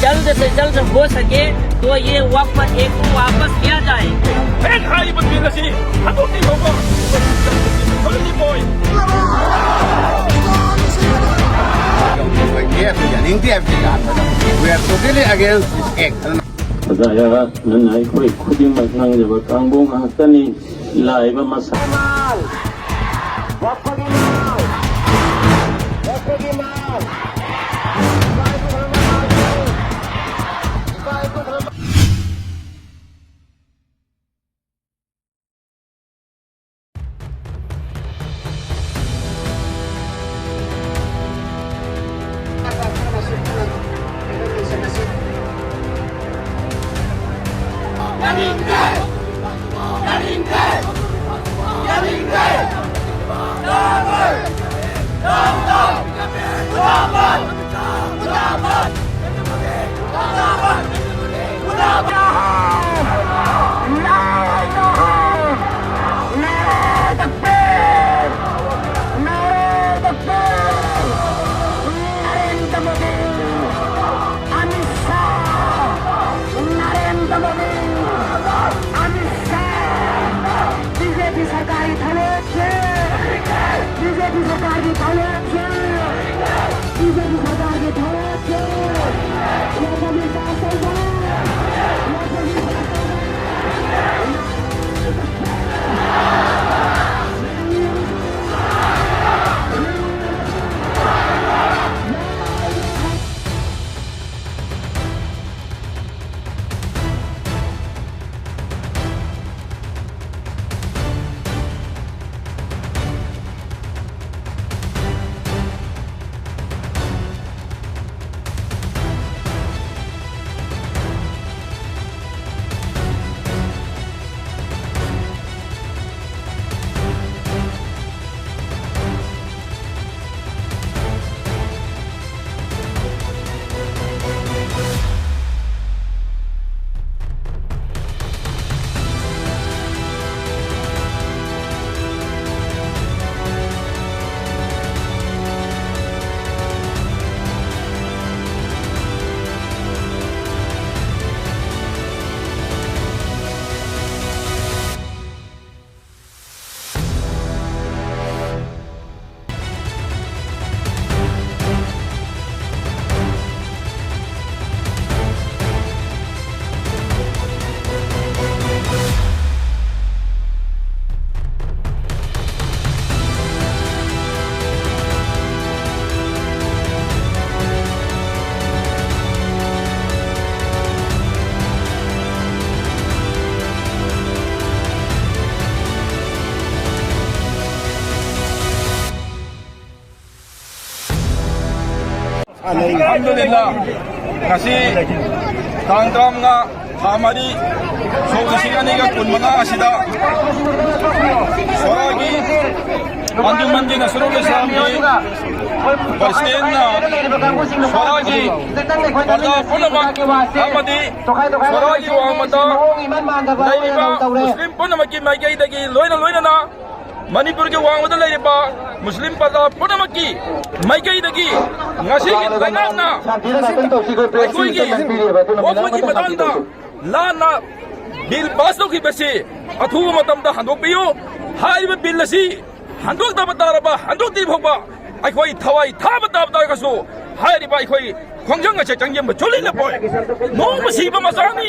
जल्द से जल्द हो सके तो ये वक्फ एक को वापस किया जाए। We are totally against this act. Saya nanai koi khudi masnang jaba kangbong hatani laiba masa. Alhamdulillah, kasi tangkram nga hamari so isingani ka kun mga asida soragi anjuman di Nasrul Islam ni presiden na soragi pada punamak hamadi soragi wa mata daiba muslim punamak ki mai kai dagi loina na Manipur ke wang wadal lagi pa Muslim pada punamak ki mai kai dagi ngasi ki lengang na koi ki wakoi ki madanda la na bil pasok ki besi athu matam da handok biyo hai ba bil lasi handok da batara ba handok ti phokba ai koi thawai tha bata bata ka so hai ri ba ai koi khongjang ga chang yem choli la poi no masi ba masani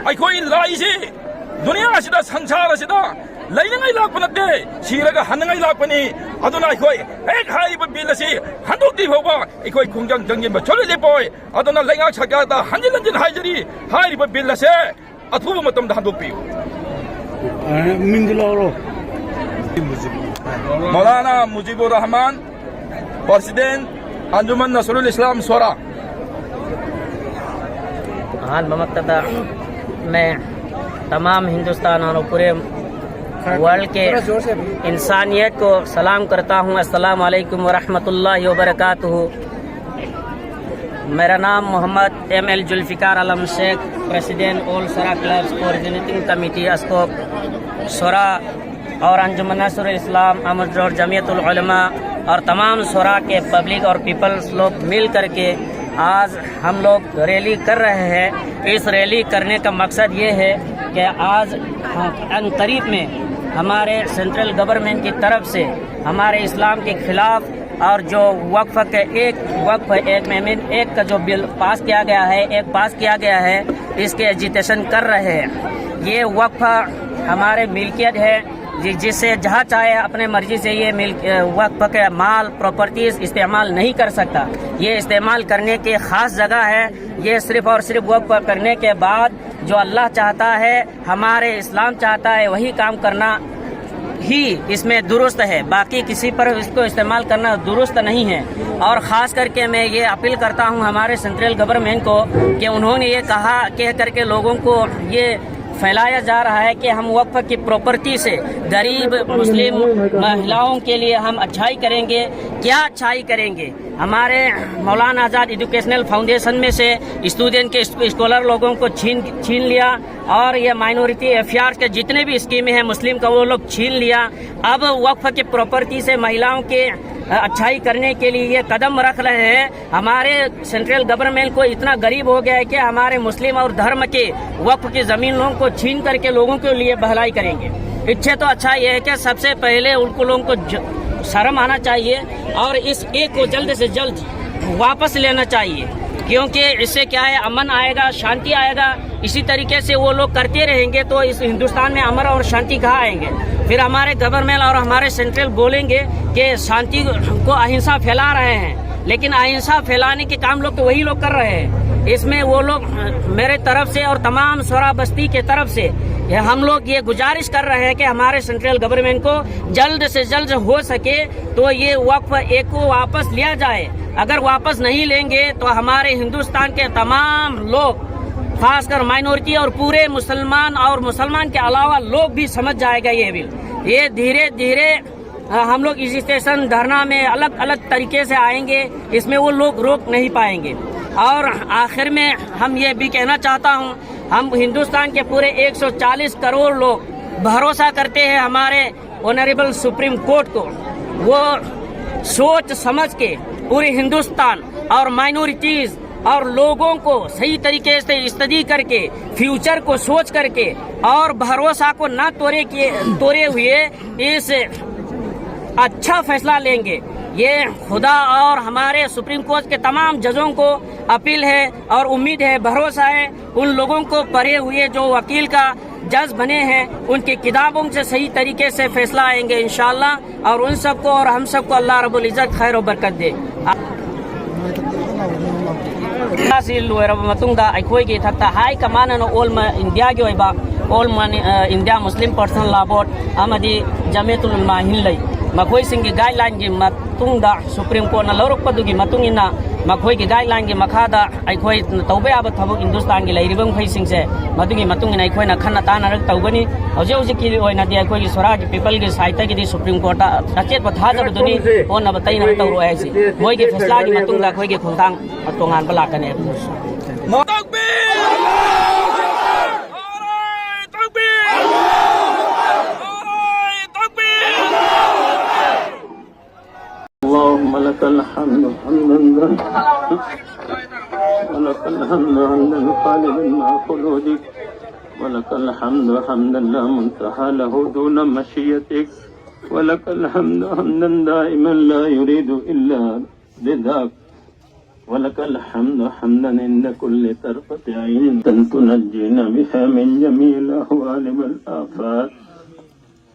ai koi lai si dunia asida sangsara asida lainangai lakpa natte siraga hanangai lakpani aduna ikoi ek hai ba bil asi handok ti phokba ikoi khongjang jangjin ba choli le poi aduna lainga chaka da hanjin haijari hai ba bil ase athuba matam da handok pi Mingloro Maulana Mujibur Rahman Presiden Anjuman Nasrul Islam Sora हाल ममक्तदा मैं तमाम हिंदुस्तान और पूरे world के इंसानियत को सलाम करता हूँ। अस्सलाम वालेकुम वरहमतुल्लाहि वबरकातुहू। मेरा नाम मोहम्मद ML जुल्फिकार आलम शेख, प्रेसिडेंट ऑल सोरा क्लब्स कोऑर्डिनेटिंग कमेटी अस्कोप सोरा और अंजुमन नसरुल इस्लाम अहमद रोड जमीयतुल उलमा और तमाम सोरा के पब्लिक और पीपल्स लोग मिल करके आज हम लोग रैली कर रहे हैं। इस रैली करने का मकसद ये है कि आज अनकरीब में हमारे सेंट्रल गवर्नमेंट की तरफ से हमारे इस्लाम के खिलाफ और जो वक्फ एक का जो बिल पास किया गया है, इसके एजिटेशन कर रहे हैं। ये वक्फ हमारे मिल्कियत है, जिससे जहाँ चाहे अपने मर्जी से ये वक्फ के माल प्रॉपर्टीज इस्तेमाल नहीं कर सकता। ये इस्तेमाल करने की खास जगह है। ये सिर्फ और सिर्फ वक्फ करने के बाद जो अल्लाह चाहता है, हमारे इस्लाम चाहता है, वही काम करना ही इसमें दुरुस्त है। बाकी किसी पर इसको इस्तेमाल करना दुरुस्त नहीं है। और ख़ास करके मैं ये अपील करता हूँ हमारे सेंट्रल गवर्नमेंट को कि उन्होंने ये कह करके लोगों को ये फैलाया जा रहा है कि हम वक्फ की प्रॉपर्टी से गरीब मुस्लिम महिलाओं के लिए हम अच्छाई करेंगे। क्या अच्छाई करेंगे? हमारे मौलाना आज़ाद एजुकेशनल फाउंडेशन में से स्टूडेंट के स्कॉलर लोगों को छीन लिया, और ये माइनॉरिटी अफेयर्स के जितने भी स्कीमें हैं मुस्लिम का, वो लोग छीन लिया। अब वक्फ की प्रॉपर्टी से महिलाओं के अच्छाई करने के लिए ये कदम रख रहे हैं। हमारे सेंट्रल गवर्नमेंट को इतना गरीब हो गया है कि हमारे मुस्लिम और धर्म के वक्फ की जमीनों को छीन करके लोगों के लिए भलाई करेंगे। इससे तो अच्छा ये है कि सबसे पहले उनको लोगों को शर्म आना चाहिए और इस एक को जल्द से जल्द वापस लेना चाहिए, क्योंकि इससे क्या है, अमन आएगा, शांति आएगा। इसी तरीके से वो लोग करते रहेंगे तो इस हिंदुस्तान में अमन और शांति कहाँ आएंगे? फिर हमारे गवर्नमेंट और हमारे सेंट्रल बोलेंगे कि शांति को अहिंसा फैला रहे हैं, लेकिन अहिंसा फैलाने के काम लोग तो वही लोग कर रहे हैं। इसमें वो लोग मेरे तरफ से और तमाम शोरा बस्ती के तरफ से हम लोग ये गुजारिश कर रहे हैं कि हमारे सेंट्रल गवर्नमेंट को जल्द से जल्द हो सके तो ये वक्फ एक को वापस लिया जाए। अगर वापस नहीं लेंगे तो हमारे हिंदुस्तान के तमाम लोग, खासकर माइनॉरिटी और पूरे मुसलमान और मुसलमान के अलावा लोग भी समझ जाएगा ये बिल। ये धीरे धीरे हम लोग इस स्टेशन धरना में अलग अलग तरीके से आएंगे, इसमें वो लोग रोक नहीं पाएंगे। और आखिर में हम ये भी कहना चाहता हूँ, हम हिंदुस्तान के पूरे 140 करोड़ लोग भरोसा करते हैं हमारे ऑनरेबल सुप्रीम कोर्ट को। वो सोच समझ के पूरे हिंदुस्तान और माइनॉरिटीज और लोगों को सही तरीके से स्टडी करके, फ्यूचर को सोच करके और भरोसा को न तोड़े हुए इस अच्छा फैसला लेंगे। ये खुदा और हमारे सुप्रीम कोर्ट के तमाम जजों को अपील है और उम्मीद है, भरोसा है उन लोगों को पढ़े हुए जो वकील का जज बने हैं, उनकी किताबों से सही तरीके से फैसला आएंगे इंशाअल्लाह। और उन सबको और हम सबको अल्लाह रब्बुल इज्जत खैर और बरकत दे। हाई कमान India Muslim personal law board Jamiatul Ulama Hind मखोइसिंगी गाइडलाइन की मतुंगदा सुप्रीम कोर्ट लौरकपदुगी मतुंगिना मखोइगी गाइडलाइन की मखादा अखोइ तौबे याबा थबक हिंदुस्तान की लैरिबा मखोइसिंगसे मदुगी मतुंगिना अखोइना खन्ना तानारक तौबनी हौजे हौजेकी ओइनादि अखोइगी स्वराज पीपल की सहायता सुप्रीम कोर्ट अचेत पथाजबदुनी ओन बतैना तौरो हैसि मोइगी फैसला की मतुंगदा अखोइगी खुंथांग तोंगान बलाकने اللهم لك الحمد حمدا ولك الحمد حمدا خالدا مع خلودك ولك الحمد حمدا لا منتهى له دون مشيتك ولك الحمد حمدا دائما لا يريد إلا رضاك ولك الحمد حمدا عند كل طرفة عين تنجينا بها من جميع الأهوال والآفات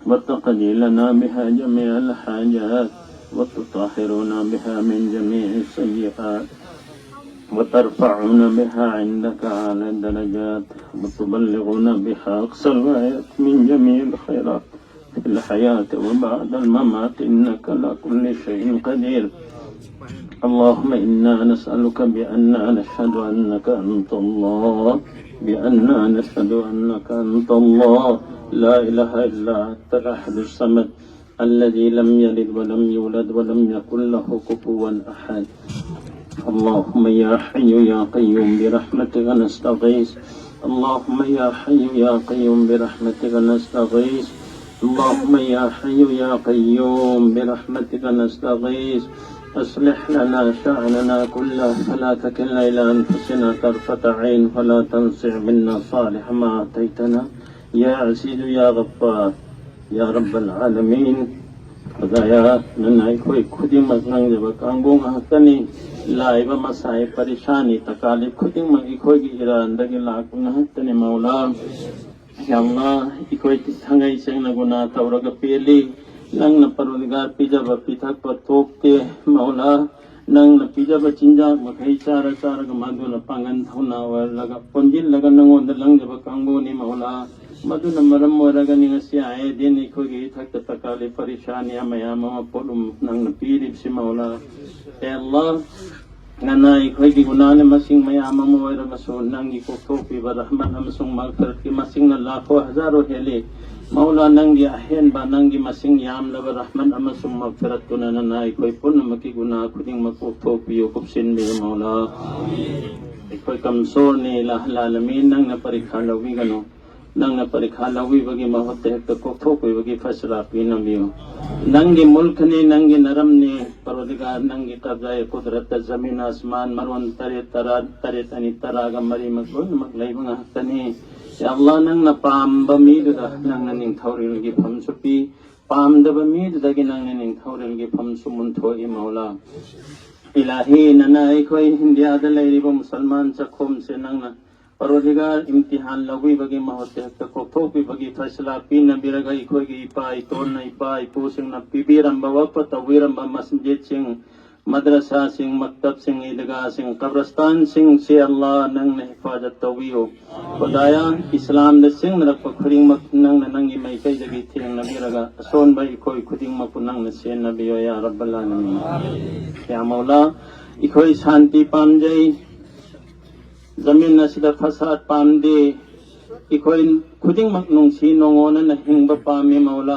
وتقضي لنا بها جميع الحاجات وتطهرنا بها من جميع السيئات وترفعنا بها عندك على الدرجات وتبلغنا بها أقصى الغايات من جميع الخيرات في الحياة وبعد الممات إنك على كل شيء قدير. اللهم إنا نسألك بأننا نشهد أنك أنت الله نشهد أنك أنت الله لا إله إلا أنت الأحد الصمد الذي لم يلد ولم يولد ولم يكن له كفوا أحد. اللهم يا حي يا قيوم برحمتك نستغيث. اللهم يا حي يا قيوم برحمتك نستغيث. اللهم يا حي يا قيوم برحمتك نستغيث. أصلح لنا شأننا كله فلا تكلنا إلى أنفسنا طرفة عين ولا تنصع منا صالح ما أعطيتنا يا عزيز يا غفار يا رب العالمين خدایا ننائی کوئی خودی مزنگ جب کانگوں حقنی لائبہ مسائب پریشانی تکالیب خودی مگی کوئی کی ارادگی لاکن حقنی مولا یا اللہ کوئی تھنگئی سنگ نگنا تورگ پیلی ننگ نپرودگار پیجا با پیتھک پر توپ کے مولا ننگ نپیجا با چنجا مکھئی چارا چارا گمادو نپانگن تھونا ورلگا پنجل لگا ننگو اندلنگ جب کانگوں نی مولا मधुना मरम मोरगा निंगसी आए दिन इखोगी थक तकाले परेशानियां मयामा पोलुम नंग पीरिब से मौला ए अल्लाह नना इखोगी गुनाने मसिंग मयामा मोरा मसो नंगी को थोपी ब रहमत अमसुंग मगफरत की मसिंग लाखों हजारों हेले मौला नंगी अहन बा नंगी मसिंग याम लब रहमत अमसुंग मगफरत तो नना इखोई पुन मकी गुना खुदिंग मको थोपियो कुबसिन बे मौला इखोई कमजोर ने लालमीन नंग न परीक्षा लवी गनो नंगना परीक्षा लवी बगी महत्व है तो कोठों बगी फैसला पीना भी हो नंगे मुल्क ने नंगे नरम ने परवदिगार नंगे कब्जा कुदरत जमीन आसमान मरवन तरे तनी तराग मरी मगलुन मगलाई बंगा तनी या अल्लाह नंग न पाम बमीद दा नंग न निंग थौरिल गी फम सुपी पाम द बमीद दगी नंग न निंग थौरिल गी फम सुमुन थोई मौला इलाही नना कोई इंडिया द लेरिबो मुसलमान चखोम से नंग न परवदिगार इम्तिहान लवी बगी महत्व है कोठोपी बगी फैसला पीन बिरगा इखोगी इपाई तोन इपाई पोसिंग न पिबिरंबा वप तवीरंबा मस्जिद सिंह मदरसा सिंह मक्तब सिंह ईदगाह सिंह कब्रस्तान सिंह से अल्लाह नंग ने हिफाजत तवियो खुदाया इस्लाम दे सिंह रख खुरिंग मक नंग नंगी मई कई जगी थिंग नबिरगा सोन भाई कोई खुदिंग मक नंग ने से नबियो या रब्बल आलमीन या मौला इखोई शांति पाम जाई जमीन नसीदा फसाद पाम दे इकोई खुदिंग मक नुंसी नोंगोन न हिंग पामे मौला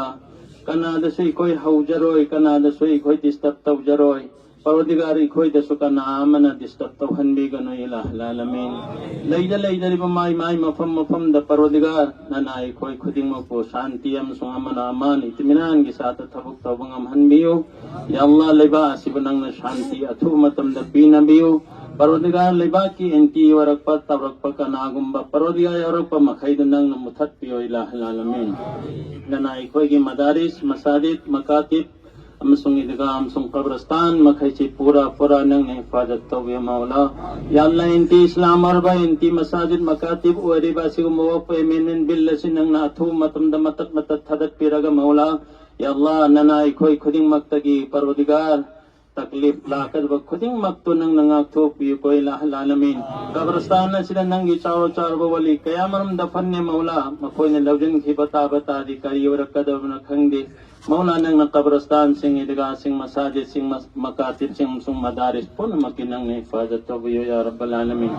कनाद से इकोई हौजरोय कनाद से इकोई डिस्टर्ब तौजरोय परवदिगार इकोई दसु का नाम न डिस्टर्ब तौहन भी गनो इलाह लालमीन लैदा रिब माई मफम द परवदिगार नना इकोई खुदिंग मक को शांति अमसुंग अमन अमान इत्मीनान के साथ थबुक तौबंगम हन बियो या अल्लाह लेबा आसिब नंग शांति अथु मतम द पीना बियो परवदिगार लेबा की एंटी वरक तवरक का नागुम्बा परवदिगार यरक मखैद नंग मुथत पियो इलाह लालमीन नना इकोई की मदारिस मसाजिद मकातिब अमसुंग ईदगाह अमसुंग कब्रस्तान मखैची पूरा नंग हिफाजत तौबे मौला या अल्लाह इंती इस्लाम अरबा इंती मसाजिद मकातिब वरिबा सिगु मुवफ एमिन बिल्लसि नंग अथु मतम द मत थदत पिरगा मौला या अल्लाह नना इकोई खुदिंग मक्तगी परवदिगार तकलीफ लाकत ब खुदिंग मक्तो नंग नंगा थोपी कोई लालमीन कब्रस्तान सिदा नंगी चारो चार वली कयामरम दफन ने मौला मकोई ने लवजन की बता दी करी और कदम न खंगे मौला नंग कब्रस्तान सिंह ईदगाह सिंह मसाजिद सिंह मकातिब सिंह सुंग मदारिस पुन मकी नंग ने हिफाजत तौबियो या रब्बल आलमीन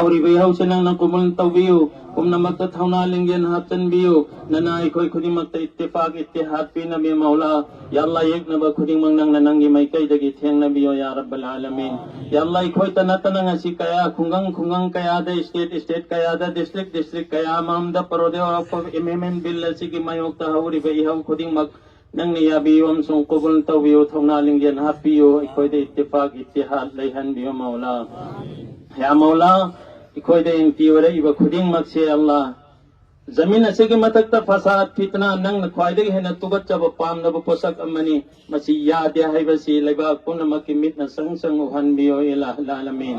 औरी बे हौ से नंग कुबुल तौबियो कुम नमक थौना लिंगेन हातन बियो नना इकोई खुदी मक इत्तेफाक इत्तेहाद पे नबी मौला या अल्लाह एक नब खुदी मंग नंग नंगी मै कई दगी थेंग नबियो या रब्बल आलमीन या अल्लाह इकोई तना ngasi kaya khungang kaya da state kaya da district kaya mam da parode of mm bill sigi mayok ta hauri be hau khuding mak nang niya biyom sung kubul tawiyo thona lingyan hapiyo ikoi de ittifaq ittihad laihan biyo maula ya maula ikoi de intiwara iba khuding mak se Allah जमीन असे के मतक फसाद फितना नंग ख्वाइदे हेन तुगत जब palm नब पोसक अमनी मसी याद है बसी लेबा पुन मकी मिट न संग संग हन बियो इलाह लालमीन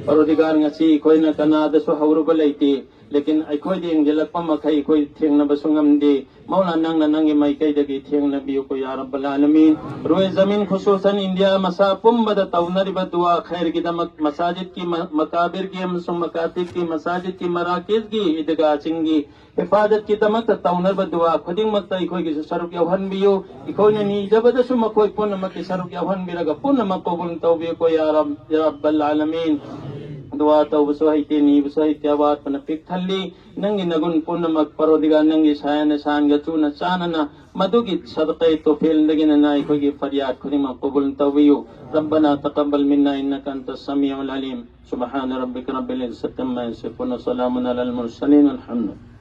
परवदिगार ngasi कोई न कना दसो हौरब लेती लेकिन अखोई दे इंजलक पम खई कोई थेंग न बसुंगम दे मौला नंग नंग मई कई दगी थेंग न बियो को या रब्बल आलमीन रोए जमीन खुसूसन इंडिया मसा पुम बद तौनरी बदुआ खैर की दमक मसाजिद की मकाबिर की हमसुम मकातिब की मसाजिद की मराकिज की ईदगाह सिंगी हिफाजत की दमक तौनर बदुआ खुदिंग मक इखोई की सरुक यवहन बियो इखोई ने नी जबदसु मकोई पुन मक सरुक यवहन बिरगा पुन मक कबुल तौबे को या रब्बल आलमीन दुआ तौब सोहिते नी सोहिते बात पन पिक थल्ली नंगी नगुन पुन मक परवदिगार नंगी सायन शान गचु न चानना मधुगी सदक़े तो फेल लगिन ना इखोई की फरियाद खुदिंग मक कबुल तौबियो रब्बना तक़ब्बल मिन्ना इन्नका अंतस समीउल अलीम सुब्हान रब्बिक रब्बिल इज्जति अम्मा यसिफून व सलामुन अलल मुरसलीन अल्हम्दुलिल्लाह।